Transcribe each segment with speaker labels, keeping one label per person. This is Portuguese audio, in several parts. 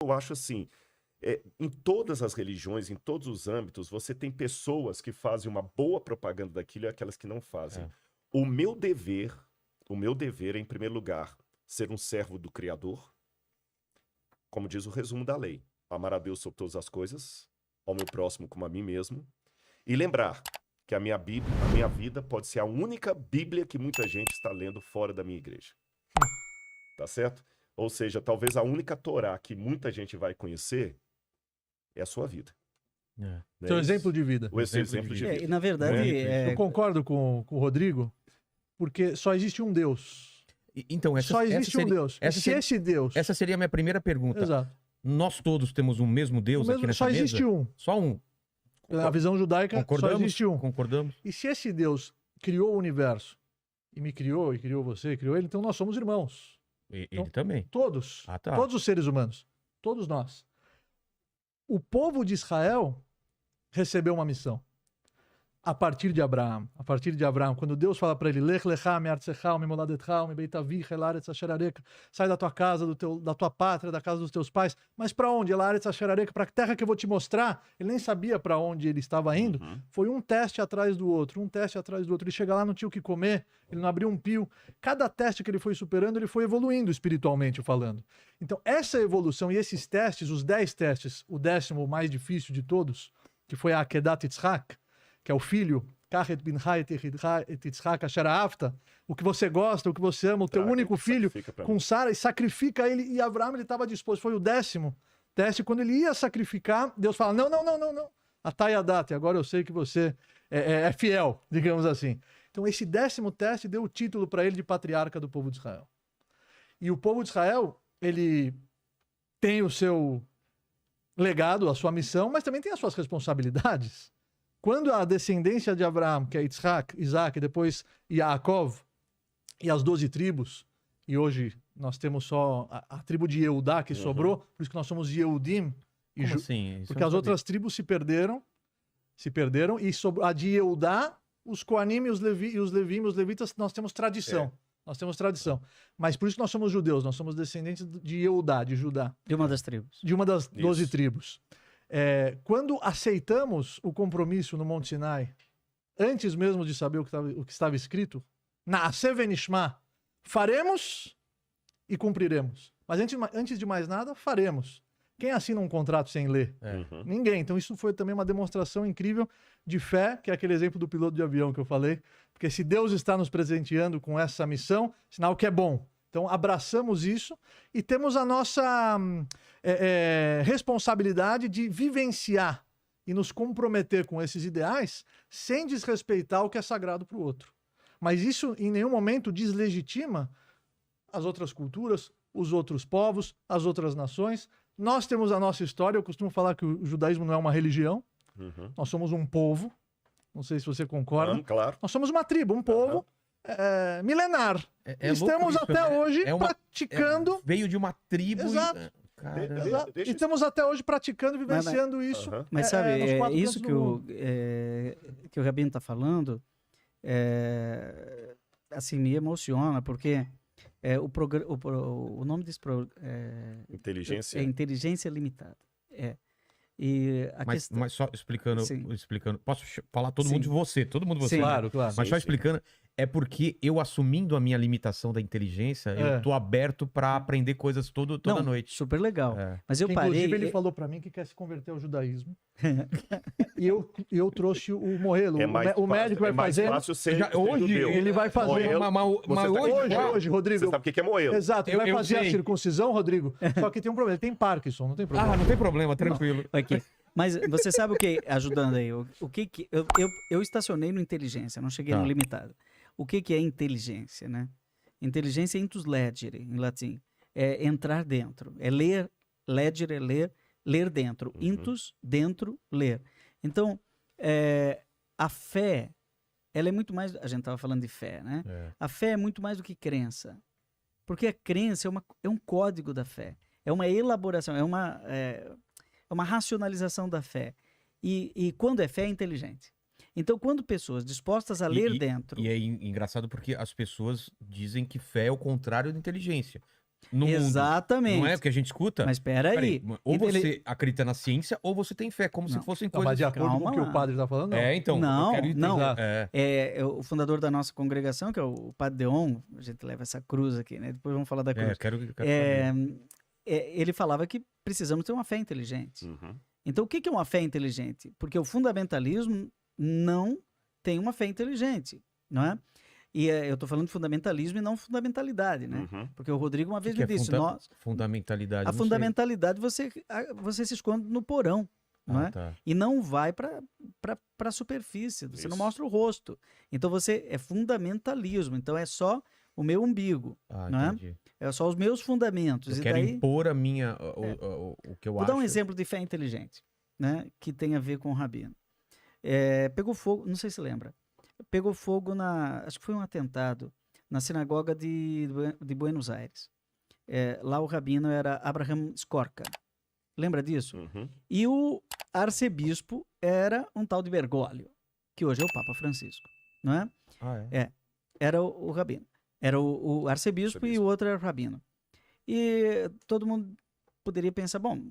Speaker 1: eu acho assim, em todas as religiões, em todos os âmbitos, você tem pessoas que fazem uma boa propaganda daquilo e aquelas que não fazem.
Speaker 2: É.
Speaker 1: O meu dever é, em primeiro lugar, ser um servo do Criador, como diz o resumo da lei. Amar a Deus sobre todas as coisas, ao meu próximo como a mim mesmo, e lembrar que a minha vida pode ser a única Bíblia que muita gente está lendo fora da minha igreja. Tá certo? Ou seja, talvez a única Torá que muita gente vai conhecer é a sua vida.
Speaker 2: É.
Speaker 1: Não
Speaker 3: Seu
Speaker 1: é isso?
Speaker 3: exemplo de vida.
Speaker 1: O esse exemplo de vida.
Speaker 4: E na verdade,
Speaker 3: Eu concordo com o Rodrigo, porque só existe um Deus.
Speaker 2: Então,
Speaker 3: Só existe um Deus. E se esse Deus...
Speaker 2: Essa seria a minha primeira pergunta.
Speaker 3: Exato.
Speaker 2: Nós todos temos um mesmo Deus aqui nessa
Speaker 3: Só
Speaker 2: mesa?
Speaker 3: existe um.
Speaker 2: Só um.
Speaker 3: Na visão judaica, só existe um.
Speaker 2: Concordamos?
Speaker 3: E se esse Deus criou o universo, e me criou, e criou você, e criou ele, então nós somos irmãos.
Speaker 2: Ele
Speaker 3: Então,
Speaker 2: também.
Speaker 3: Todos.
Speaker 2: Ah, tá.
Speaker 3: Todos os seres humanos. Todos nós. O povo de Israel recebeu uma missão. A partir de Abraão. A partir de Abraão. Quando Deus fala para ele, Lech lecha me'artzecha me'moladecha me'beit avicha el haaretz asher areka, sai da tua casa, da tua pátria, da casa dos teus pais. Mas para onde? El haaretz asher areka, para a terra que eu vou te mostrar. Ele nem sabia para onde ele estava indo. Foi um teste atrás do outro, um teste atrás do outro. Ele chega lá, não tinha o que comer, ele não abriu um pio. Cada teste que ele foi superando, ele foi evoluindo espiritualmente falando. Então, essa evolução e esses testes, os 10 testes, o 10º, o mais difícil de todos, que foi a Akedat Yitzhak, que é o filho, o que você gosta, o que você ama, o teu único filho, com Sara, e sacrifica ele, e Abraão ele estava disposto, foi o 10º teste, quando ele ia sacrificar, Deus fala, não, Atayadat, agora eu sei que você é fiel, digamos assim. Então esse 10º teste deu o título para ele de patriarca do povo de Israel. E o povo de Israel, ele tem o seu legado, a sua missão, mas também tem as suas responsabilidades. Quando a descendência de Abraão, que é Isaac, depois Yaakov, e as 12 tribos, e hoje nós temos só a tribo de Yehudá que sobrou, por isso que nós somos Yehudim.
Speaker 2: Como assim?
Speaker 3: Porque as outras tribos se perderam, e a de Yehudá, os Koanim e os levitas, nós temos tradição. Nós temos tradição. Mas por isso que nós somos judeus, nós somos descendentes de Yehudá, de Judá.
Speaker 4: De uma das tribos.
Speaker 3: De uma das 12 tribos. Quando aceitamos o compromisso no Monte Sinai, antes mesmo de saber o que estava escrito, Na'aseh venishma, faremos e cumpriremos. Mas antes de mais nada, faremos. Quem assina um contrato sem ler? Ninguém. Então isso foi também uma demonstração incrível de fé, que é aquele exemplo do piloto de avião que eu falei. Porque se Deus está nos presenteando com essa missão, sinal que é bom. Então abraçamos isso e temos a nossa responsabilidade de vivenciar e nos comprometer com esses ideais sem desrespeitar o que é sagrado para o outro. Mas isso em nenhum momento deslegitima as outras culturas, os outros povos, as outras nações. Nós temos a nossa história. Eu costumo falar que o judaísmo não é uma religião. Nós somos um povo. Não sei se você concorda.
Speaker 1: Claro.
Speaker 3: Nós somos uma tribo, um povo milenar. Estamos até hoje praticando.
Speaker 2: Veio de uma tribo.
Speaker 3: Exato. Exato. E estamos até hoje praticando e vivenciando isso.
Speaker 4: Mas sabe, isso que o Rabino está falando, assim, me emociona, porque o nome desse programa
Speaker 1: Inteligência.
Speaker 4: é Inteligência Limitada. E
Speaker 2: Mas só explicando, posso falar todo mundo de você, todo mundo de você.
Speaker 3: Sim, claro.
Speaker 2: Mas só explicando, é porque eu assumindo a minha limitação da inteligência, eu tô aberto para aprender coisas toda noite.
Speaker 4: Super legal. Mas eu
Speaker 3: Inclusive,
Speaker 4: parei...
Speaker 3: ele falou para mim que quer se converter ao judaísmo. E eu trouxe o Morelo. O médico vai fazer.
Speaker 1: Hoje
Speaker 3: ele vai fazer.
Speaker 2: Mas
Speaker 3: hoje, Rodrigo.
Speaker 1: Você sabe o que é Moelo?
Speaker 3: Exato, ele vai fazer a circuncisão, Rodrigo. Só que tem um problema, ele tem Parkinson, não tem problema.
Speaker 2: Ah, não tem problema, tranquilo.
Speaker 4: Okay. Mas você sabe o que, ajudando aí, eu estacionei no inteligência, não cheguei no limitado. O que é inteligência, né? Inteligência é intus legere, em latim. É entrar dentro. É ler, legere é ler dentro. Intus, dentro, ler. Então, a fé, ela é muito mais... A gente estava falando de fé, né? A fé é muito mais do que crença. Porque a crença é um código da fé. É uma elaboração, é uma racionalização da fé. E quando é fé, é inteligente. Então, quando pessoas dispostas a ler dentro...
Speaker 2: E é engraçado porque as pessoas dizem que fé é o contrário da inteligência. no
Speaker 4: Exatamente.
Speaker 2: mundo. Não é o que a gente escuta?
Speaker 4: Mas peraí.
Speaker 2: Ou você acredita na ciência, ou você tem fé, como se fossem coisas...
Speaker 3: Mas de acordo com o que o padre está falando, não.
Speaker 2: Então,
Speaker 4: não,
Speaker 2: eu quero entender.
Speaker 4: O fundador da nossa congregação, que é o Padre Deon, a gente leva essa cruz aqui, né? Depois vamos falar da cruz.
Speaker 2: Eu quero
Speaker 4: ele falava que precisamos ter uma fé inteligente.
Speaker 1: Uhum.
Speaker 4: Então, o que é uma fé inteligente? Porque o fundamentalismo não tem uma fé inteligente, não é? E eu estou falando de fundamentalismo e não fundamentalidade, né?
Speaker 1: Uhum.
Speaker 4: Porque o Rodrigo uma vez me disse...
Speaker 2: Fundamentalidade,
Speaker 4: a fundamentalidade você se esconde no porão, não é?
Speaker 2: Tá.
Speaker 4: E não vai para a superfície, você não mostra o rosto. Então você é fundamentalismo, então é só o meu umbigo, não
Speaker 2: entendi.
Speaker 4: é? É só os meus fundamentos.
Speaker 2: Eu quero impor a minha, o que eu acho.
Speaker 4: Vou dar um exemplo de fé inteligente, né? Que tem a ver com o Rabino. Pegou fogo, não sei se lembra, pegou fogo acho que foi um atentado na sinagoga de Buenos Aires. Lá o Rabino era Abraham Skorka. Lembra disso?
Speaker 1: Uhum.
Speaker 4: E o arcebispo era um tal de Bergoglio, que hoje é o Papa Francisco, não é? Era o Rabino. Era o arcebispo e o outro era o Rabino. E todo mundo poderia pensar, bom,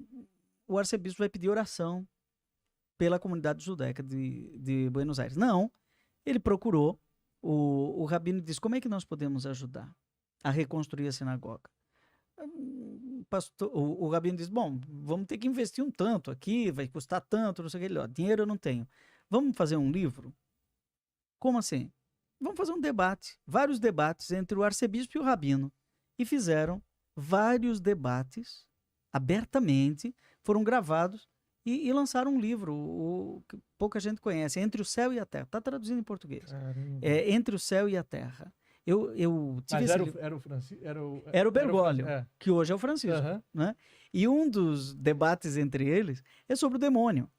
Speaker 4: o arcebispo vai pedir oração pela comunidade judaica de Buenos Aires. Não, ele procurou o Rabino e disse, como é que nós podemos ajudar a reconstruir a sinagoga? O Rabino disse, bom, vamos ter que investir um tanto aqui, vai custar tanto, não sei o que. Dinheiro eu não tenho. Vamos fazer um livro? Como assim? Vamos fazer um debate, vários debates entre o arcebispo e o Rabino. E fizeram vários debates abertamente, foram gravados e lançaram um livro, que pouca gente conhece, Entre o Céu e a Terra. Está traduzindo em português. Entre o Céu e a Terra.
Speaker 3: Mas
Speaker 4: era o Bergoglio, que hoje é o Francisco.
Speaker 3: Uhum.
Speaker 4: Né? E um dos debates entre eles é sobre o demônio.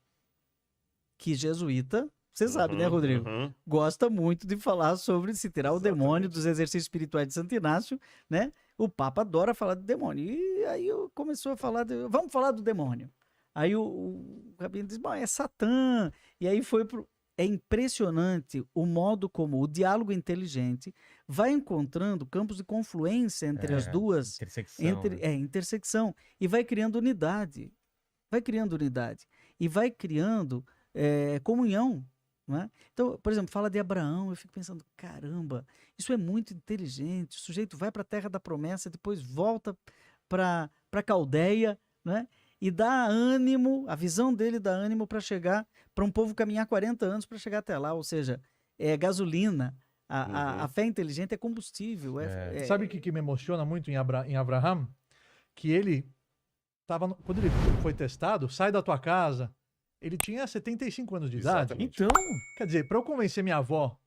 Speaker 4: Que jesuíta, você sabe, né, Rodrigo? Gosta muito de falar sobre se tirar o demônio dos exercícios espirituais de Santo Inácio, né? O Papa adora falar de demônio. E aí começou a falar, vamos falar do demônio. Aí o Rabino diz, bom, é Satã. E aí foi pro... É impressionante o modo como o diálogo inteligente vai encontrando campos de confluência entre as duas. Intersecção. E vai criando unidade. E vai criando comunhão. Não é? Então, por exemplo, fala de Abraão, eu fico pensando, caramba, isso é muito inteligente. O sujeito vai para a terra da promessa, depois volta para a Caldeia, né? E dá ânimo, a visão dele dá ânimo para chegar, para um povo caminhar 40 anos para chegar até lá, ou seja, é gasolina, a fé inteligente é combustível.
Speaker 3: Sabe o que me emociona muito em Abraham? Que ele estava, quando ele foi testado, sai da tua casa, ele tinha 75 anos de idade.
Speaker 2: Então,
Speaker 3: quer dizer, para eu convencer minha avó...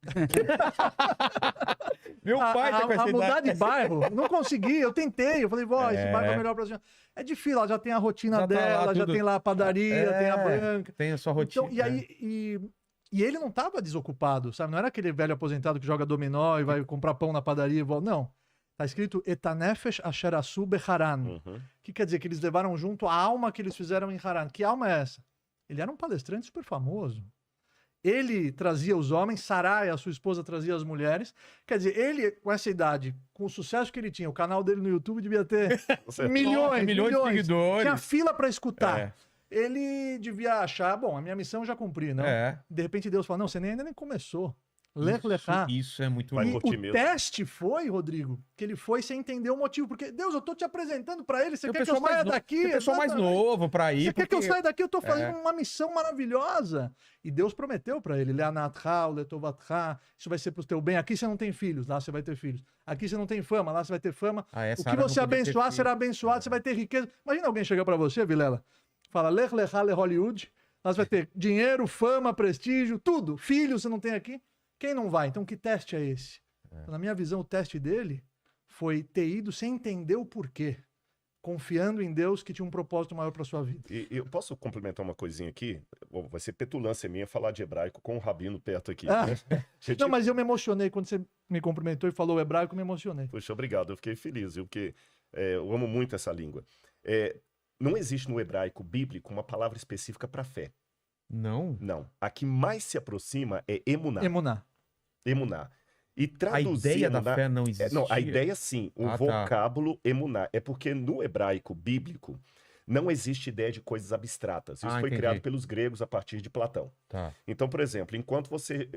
Speaker 2: Meu pai tá com essa
Speaker 3: mudar de bairro, não consegui, eu tentei, eu falei, vó, esse bairro é melhor pra senhora. É difícil, ela já tem a rotina dela, já tem lá a padaria, tem a banca.
Speaker 2: Tem a sua rotina.
Speaker 3: Então, e ele não tava desocupado, sabe? Não era aquele velho aposentado que joga dominó e vai comprar pão na padaria e volta. Não. Tá escrito Etanefesh Asher Asu Beharan. Que quer dizer que eles levaram junto a alma que eles fizeram em Haran. Que alma é essa? Ele era um palestrante super famoso. Ele trazia os homens, Sarai, a sua esposa, trazia as mulheres. Quer dizer, ele, com essa idade, com o sucesso que ele tinha, o canal dele no YouTube devia ter milhões de seguidores. Tinha fila para escutar. Ele devia achar, bom, a minha missão eu já cumpri, não? De repente Deus fala, não, você ainda nem começou.
Speaker 2: Isso é muito
Speaker 3: E o teste foi, Rodrigo, que ele foi sem entender o motivo. Porque, Deus, eu tô te apresentando pra ele, você quer que eu saia daqui?
Speaker 2: É o pessoal mais novo pra ir.
Speaker 3: Você quer que eu saia daqui? Eu tô fazendo uma missão maravilhosa. E Deus prometeu pra ele, Leanatha, Letovatha, isso vai ser pro teu bem. Aqui você não tem filhos, lá você vai ter filhos. Aqui você não tem fama, lá você vai ter fama. O que você abençoar será abençoado, você vai ter riqueza. Imagina alguém chegar pra você, Vilela, fala, Lech Lecha Le Hollywood, lá você vai ter dinheiro, fama, prestígio, tudo. Filhos você não tem aqui. Quem não vai? Então, que teste é esse? Na minha visão, o teste dele foi ter ido sem entender o porquê, confiando em Deus que tinha um propósito maior para sua vida.
Speaker 1: E eu posso complementar uma coisinha aqui? Bom, vai ser petulância minha falar de hebraico com o Rabino perto aqui. Né?
Speaker 3: Não, mas eu me emocionei quando você me cumprimentou e falou hebraico, me emocionei.
Speaker 1: Poxa, obrigado. Eu fiquei feliz, viu? Porque eu amo muito essa língua. Não existe no hebraico bíblico uma palavra específica para fé.
Speaker 2: Não?
Speaker 1: Não. A que mais se aproxima é emuná.
Speaker 3: Emuná.
Speaker 1: Emuná. E traduzindo...
Speaker 2: A ideia da fé não existia?
Speaker 1: Não, a ideia sim, o vocábulo emuná. É porque no hebraico bíblico não existe ideia de coisas abstratas. Isso foi criado pelos gregos a partir de Platão.
Speaker 2: Tá.
Speaker 1: Então, por exemplo, enquanto você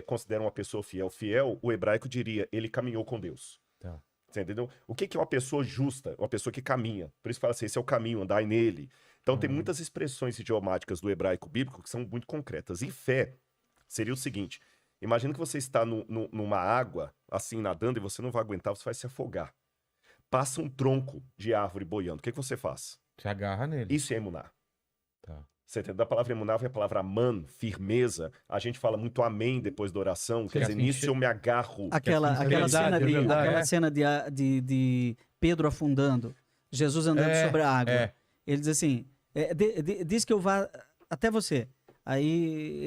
Speaker 1: considera uma pessoa fiel, o hebraico diria, ele caminhou com Deus.
Speaker 2: Tá.
Speaker 1: Você entendeu? O que é uma pessoa justa? Uma pessoa que caminha. Por isso fala assim, esse é o caminho, andai nele. Então tem muitas expressões idiomáticas do hebraico bíblico que são muito concretas. E fé seria o seguinte, imagina que você está numa água, assim, nadando, e você não vai aguentar, você vai se afogar. Passa um tronco de árvore boiando, o que você faz?
Speaker 2: Você agarra nele.
Speaker 1: Isso é emuná.
Speaker 2: Tá.
Speaker 1: Você entendeu? Da palavra emuná vem a palavra man, firmeza. A gente fala muito amém depois da oração. Quer dizer, nisso eu me agarro.
Speaker 4: Aquela cena de Pedro afundando, Jesus andando sobre a água. Ele diz assim, diz que eu vá até você. Aí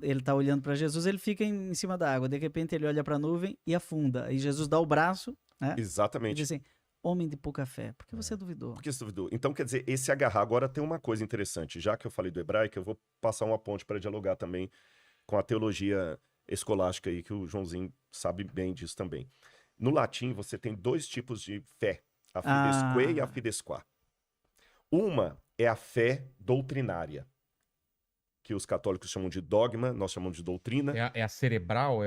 Speaker 4: ele tá olhando para Jesus, ele fica em cima da água. De repente ele olha para a nuvem e afunda. Aí Jesus dá o braço, né?
Speaker 1: Exatamente.
Speaker 4: E diz assim, homem de pouca fé, por que você duvidou?
Speaker 1: Por que você duvidou? Então, quer dizer, esse agarrar. Agora tem uma coisa interessante. Já que eu falei do hebraico, eu vou passar uma ponte para dialogar também com a teologia escolástica aí, que o Joãozinho sabe bem disso também. No latim, você tem dois tipos de fé. A fidesque e a fidesquá. Uma é a fé doutrinária, que os católicos chamam de dogma, nós chamamos de doutrina.
Speaker 2: É a cerebral?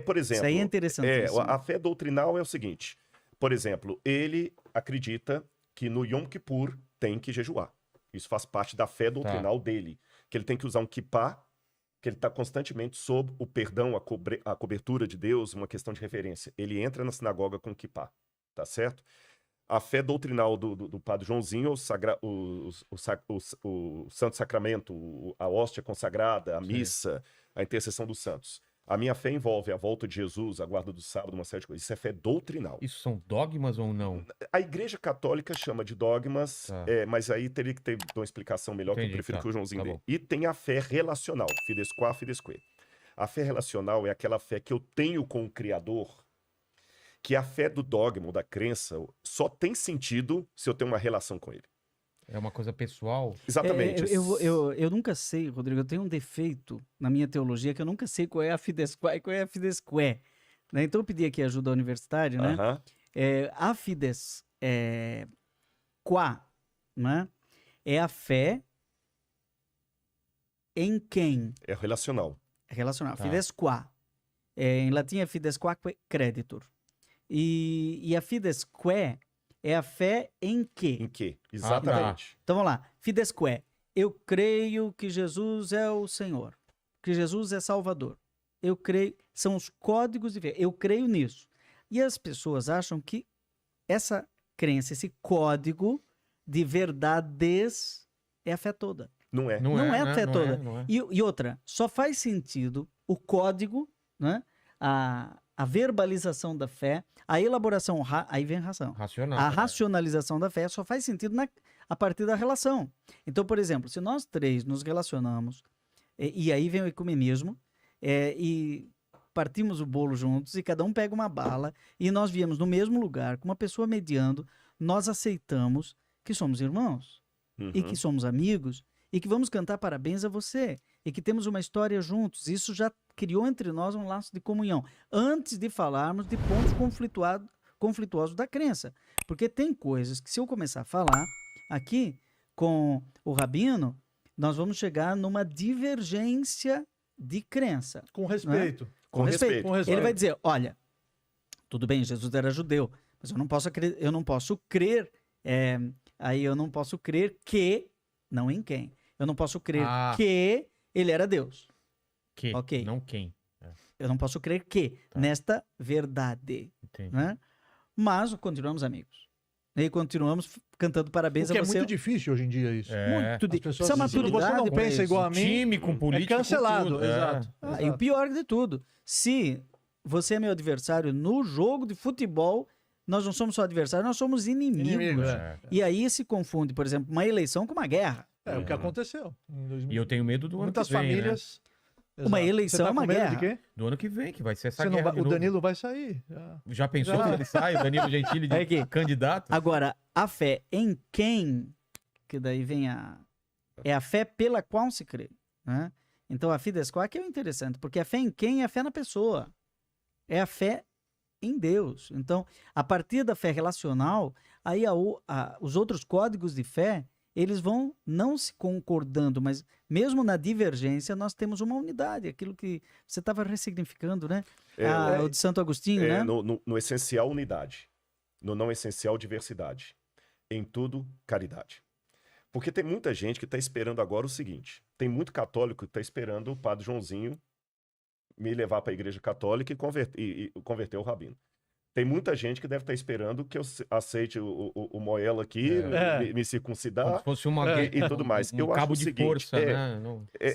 Speaker 1: Por exemplo...
Speaker 4: Isso aí é interessante.
Speaker 1: A fé doutrinal é o seguinte... Por exemplo, ele acredita que no Yom Kippur tem que jejuar. Isso faz parte da fé doutrinal dele. Que ele tem que usar um kippá, que ele está constantemente sob o perdão, a cobertura de Deus, uma questão de referência. Ele entra na sinagoga com kippá, tá certo? A fé doutrinal do padre Joãozinho, o Santo Sacramento, a hóstia consagrada, a missa, a intercessão dos santos. A minha fé envolve a volta de Jesus, a guarda do sábado, uma série de coisas. Isso é fé doutrinal.
Speaker 2: Isso são dogmas ou não?
Speaker 1: A Igreja Católica chama de dogmas, mas aí teria que ter uma explicação melhor, que eu prefiro que o Joãozinho dê. E tem a fé relacional, fidesquá, fidesque. A fé relacional é aquela fé que eu tenho com o Criador, que a fé do dogma, ou da crença, só tem sentido se eu tenho uma relação com ele.
Speaker 2: É uma coisa pessoal?
Speaker 1: Exatamente.
Speaker 4: Eu nunca sei, Rodrigo, eu tenho um defeito na minha teologia que eu nunca sei qual é a fidesquá e qual é a fidesque. Né? Então eu pedi aqui ajuda à universidade, né? A fidesquá, né? É a fé em quem?
Speaker 1: É relacional.
Speaker 4: É relacional. Fidesquá. Em latim é fidesquaque creditur. E a fidesque é a fé em quê?
Speaker 1: Em quê? Exatamente.
Speaker 4: Então vamos lá. Fidesque. Eu creio que Jesus é o Senhor. Que Jesus é Salvador. Eu creio. São os códigos de fé. Eu creio nisso. E as pessoas acham que essa crença, esse código de verdades é a fé toda.
Speaker 1: Não é.
Speaker 4: Não é a fé toda. E outra, só faz sentido o código, né? A verbalização da fé, a elaboração, aí vem a razão.
Speaker 2: Racional.
Speaker 4: A racionalização da fé só faz sentido a partir da relação. Então, por exemplo, se nós três nos relacionamos, e aí vem o ecumenismo, e partimos o bolo juntos, e cada um pega uma bala, e nós viemos no mesmo lugar, com uma pessoa mediando, nós aceitamos que somos irmãos, e que somos amigos, e que vamos cantar parabéns a você, e que temos uma história juntos. Isso já criou entre nós um laço de comunhão, antes de falarmos de pontos conflituosos da crença. Porque tem coisas que, se eu começar a falar aqui com o Rabino, nós vamos chegar numa divergência de crença.
Speaker 3: Com respeito.
Speaker 4: Né? Com respeito. Ele vai dizer, olha, tudo bem, Jesus era judeu, mas eu não posso crer, eu não posso crer que, não em quem, eu não posso crer que ele era Deus.
Speaker 2: Que,
Speaker 4: okay.
Speaker 2: Não quem.
Speaker 4: Eu não posso crer que, nesta verdade. Né? Mas continuamos amigos. E continuamos cantando parabéns a você.
Speaker 3: Porque é muito difícil hoje em dia isso.
Speaker 4: Muito difícil.
Speaker 3: Se você não pensa igual a mim,
Speaker 2: time com política,
Speaker 3: é cancelado.
Speaker 2: Tudo.
Speaker 3: Exato.
Speaker 4: E o pior de tudo, se você é meu adversário no jogo de futebol, nós não somos só adversários, nós somos inimigos. E aí se confunde, por exemplo, uma eleição com uma guerra.
Speaker 3: É o que aconteceu.
Speaker 2: E eu tenho medo do ano
Speaker 3: Muitas
Speaker 2: que vem,
Speaker 3: famílias...
Speaker 2: Né?
Speaker 4: Uma eleição é uma guerra.
Speaker 3: De quê?
Speaker 2: Do ano que vem, que vai ser essa guerra.
Speaker 3: O Danilo vai sair.
Speaker 2: Já pensou que ele sai, o Danilo Gentili, de candidato?
Speaker 4: Agora, a fé em quem, que daí vem é a fé pela qual se crê. Né? Então, a fidesquá que é interessante, porque a fé em quem é a fé na pessoa. É a fé em Deus. Então, a partir da fé relacional, aí os outros códigos de fé, eles vão não se concordando, mas mesmo na divergência, nós temos uma unidade. Aquilo que você estava ressignificando, né? O de Santo Agostinho, né?
Speaker 1: No essencial, unidade. No não essencial, diversidade. Em tudo, caridade. Porque tem muita gente que está esperando agora o seguinte. Tem muito católico que está esperando o padre Joãozinho me levar para a igreja católica e converter o rabino. Tem muita gente que deve estar esperando que eu aceite o Moela aqui, me circuncidar.
Speaker 2: Como se fosse
Speaker 1: e tudo mais.
Speaker 2: Um cabo de força, né?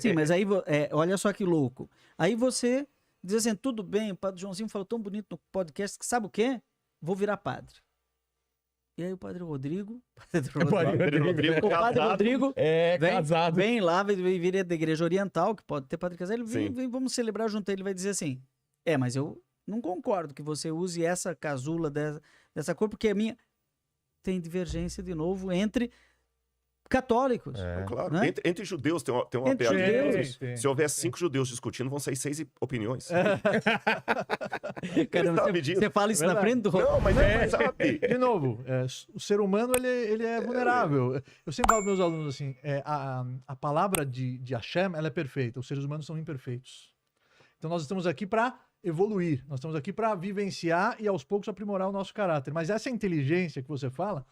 Speaker 4: Sim, mas aí, olha só que louco. Aí você diz assim, tudo bem, o padre Joãozinho falou tão bonito no podcast que sabe o quê? Vou virar padre. E aí o padre Rodrigo...
Speaker 1: O padre Rodrigo
Speaker 2: casado.
Speaker 4: Vem lá, vira da igreja oriental, que pode ter padre casado, ele vem, vamos celebrar junto. Ele vai dizer assim, mas eu não concordo que você use essa casula dessa cor, porque a minha... Tem divergência, de novo, entre católicos.
Speaker 1: Claro.
Speaker 4: Né?
Speaker 1: Entre judeus tem uma piadinha. Se houver 5 judeus discutindo, vão sair 6 opiniões.
Speaker 4: Caramba, você fala isso na frente do...
Speaker 1: Não, mas sabe.
Speaker 3: De novo, o ser humano ele é vulnerável. Eu sempre falo para meus alunos assim, a palavra de Hashem, ela é perfeita. Os seres humanos são imperfeitos. Então nós estamos aqui para evoluir. Nós estamos aqui para vivenciar e aos poucos aprimorar o nosso caráter. Mas essa inteligência que você fala,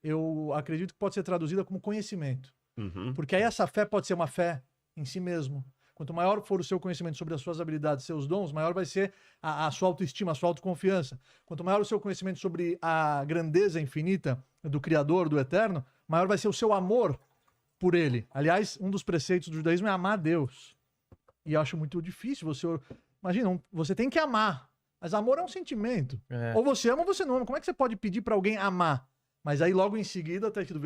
Speaker 3: eu acredito que pode ser traduzida como conhecimento.
Speaker 1: Uhum.
Speaker 3: Porque aí essa fé pode ser uma fé em si mesmo. Quanto maior for o seu conhecimento sobre as suas habilidades, seus dons, maior vai ser a sua autoestima, a sua autoconfiança. Quanto maior o seu conhecimento sobre a grandeza infinita do Criador, do Eterno, maior vai ser o seu amor por Ele. Aliás, um dos preceitos do judaísmo é amar a Deus. E eu acho muito difícil você... Imagina, você tem que amar. Mas amor é um sentimento. Ou você ama ou você não ama. Como é que você pode pedir para alguém amar? Mas aí logo em seguida está escrito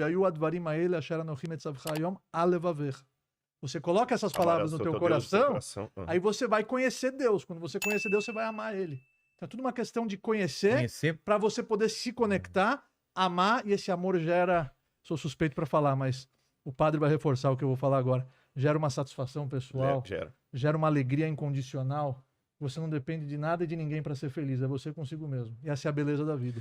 Speaker 3: você coloca essas palavras no teu coração, aí você vai conhecer Deus. Quando você conhecer Deus, você vai amar Ele. Então é tudo uma questão de conhecer para você poder se conectar, amar, e esse amor gera... Sou suspeito para falar, mas o padre vai reforçar o que eu vou falar agora. Gera uma satisfação pessoal, gera uma alegria incondicional. Você não depende de nada e de ninguém para ser feliz, é você consigo mesmo. E essa é a beleza da vida.